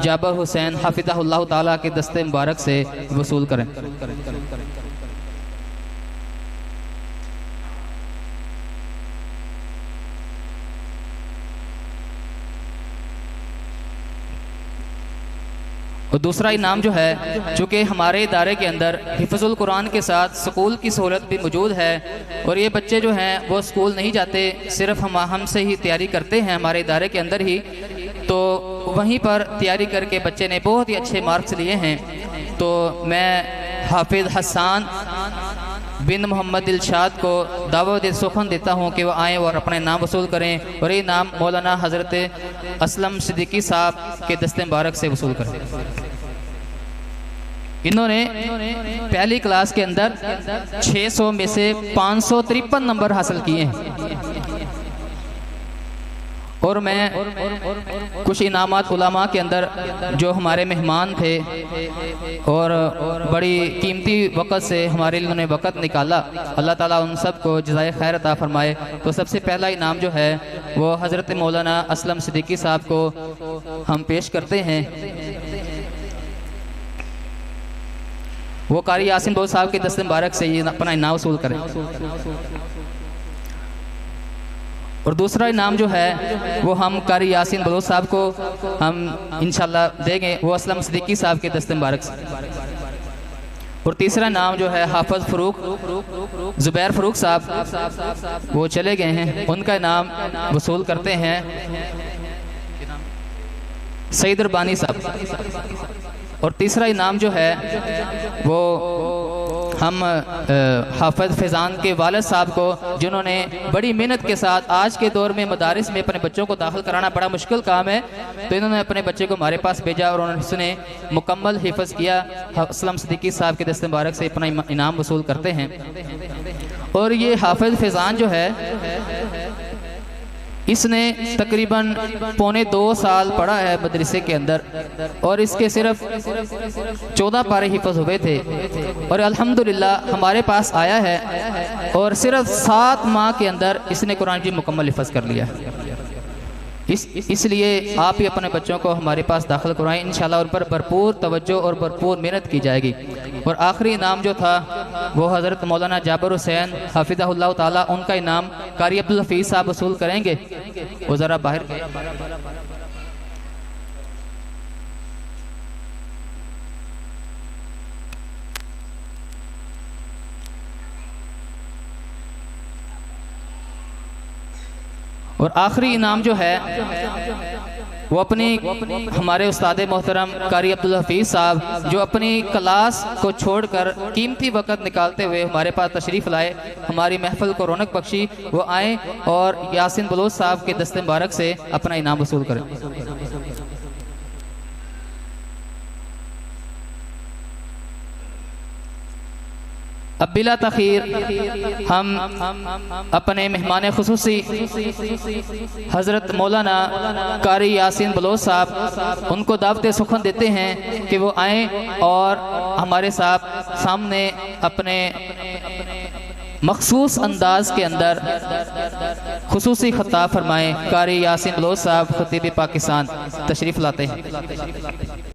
जाबर हुसैन हाफिज़हुल्लाह ताला के दस्ते मुबारक से वसूल करें। और दूसरा इनाम जो है, चूँकि हमारे इदारे के अंदर हिफ़्ज़ुल कुरान के साथ स्कूल की सहूलत भी मौजूद है और ये बच्चे जो हैं वो स्कूल नहीं जाते, सिर्फ हमसे ही तैयारी करते हैं हमारे इदारे के अंदर ही। तो वहीं पर तैयारी करके बच्चे ने बहुत ही अच्छे मार्क्स लिए हैं। तो मैं हाफिज़ हसन बिन मोहम्मद दिलशाद को दावत सुखन देता हूँ कि वो आएँ और अपने नाम वसूल करें और ये नाम मौलाना हज़रत असलम सिद्दीकी साहब के दस्ते मुबारक से वसूल करें। इन्होंने पहली क्लास के अंदर 600 में से 553 नंबर हासिल किए हैं। और मैं कुछ इनामात उलमा के अंदर जो हमारे मेहमान थे और बड़ी कीमती वक़्त से हमारे लिए उन्होंने वक़्त निकाला, अल्लाह ताला उन सब को जज़ाए खैर अता फरमाए। तो सबसे पहला इनाम जो है वो हज़रत मौलाना असलम सिद्दीकी साहब को हम पेश करते हैं। वो कारी यासिन बलोच साहब के दस्ते मुबारक से ये अपना इनाम वसूल करें। और दूसरा इनाम जो है वो हम कारी यासिन बलोच साहब को हम इंशाल्लाह देंगे, वो असलम सिद्दीकी साहब के दस्ते मुबारक से। और तीसरा इनाम जो है हाफिज़ फ़रूक ज़ुबैर फ़रूक साहब, वो चले गए हैं, उनका इनाम वसूल करते हैं सईद रबानी साहब। और तीसरा इनाम जो है वो हम हाफिज़ फैज़ान के वालिद साहब को, जिन्होंने बड़ी मेहनत के साथ, आज के दौर में मदारिस में अपने बच्चों को दाखिल कराना बड़ा मुश्किल काम है, तो इन्होंने अपने बच्चे को हमारे पास भेजा और उन्होंने मुकम्मल हिफ़्ज़ किया। असलम सिद्दीकी साहब के दस्ते मुबारक से अपना इनाम वसूल करते हैं। और ये हाफिज़ फैज़ान जो है, इसने तकरीबन पौने 2 साल पढ़ा है मदरसे के अंदर और इसके सिर्फ 14 पारे हिफ़्ज़ हुए थे और अल्हम्दुलिल्लाह हमारे पास आया है और सिर्फ 7 माह के अंदर इसने कुरान की मुकम्मल हिफ़्ज़ कर लिया है। इसलिए आप ही अपने बच्चों को हमारे पास दाखिल करवाएं, इंशाल्लाह उन पर भरपूर तवज्जो और भरपूर मेहनत की जाएगी। और आखिरी इनाम जो था वो हज़रत मौलाना जाबर हुसैन हाफिज़हुल्लाह ताला, उनका इनाम कारी अब्दुल हफीज़ साहब वसूल करेंगे। वो ज़रा बाहर और आखिरी इनाम जो है वो अपनी हमारे उस्ताद मोहतरम कारी अब्दुल हफीज़ साहब, जो अपनी क्लास को छोड़कर कीमती वक़्त निकालते हुए हमारे पास तशरीफ़ लाए, हमारी महफिल को रौनक बख्शी, वो आए और यासिन बलोच साहब के दस्ते मुबारक से अपना इनाम वसूल करें। अब बिला तख़ीर हम अपने मेहमान खुसूसी हज़रत मौलाना कारी यासिन बलोच साहब, उनको दावत सुखन देते हैं कि वो आएँ और हमारे सामने अपने मखसूस अंदाज के अंदर खुसूसी खिताब फरमाएँ। कारी यासिन बलोच साहब खतीब पाकिस्तान तशरीफ़ लाते हैं।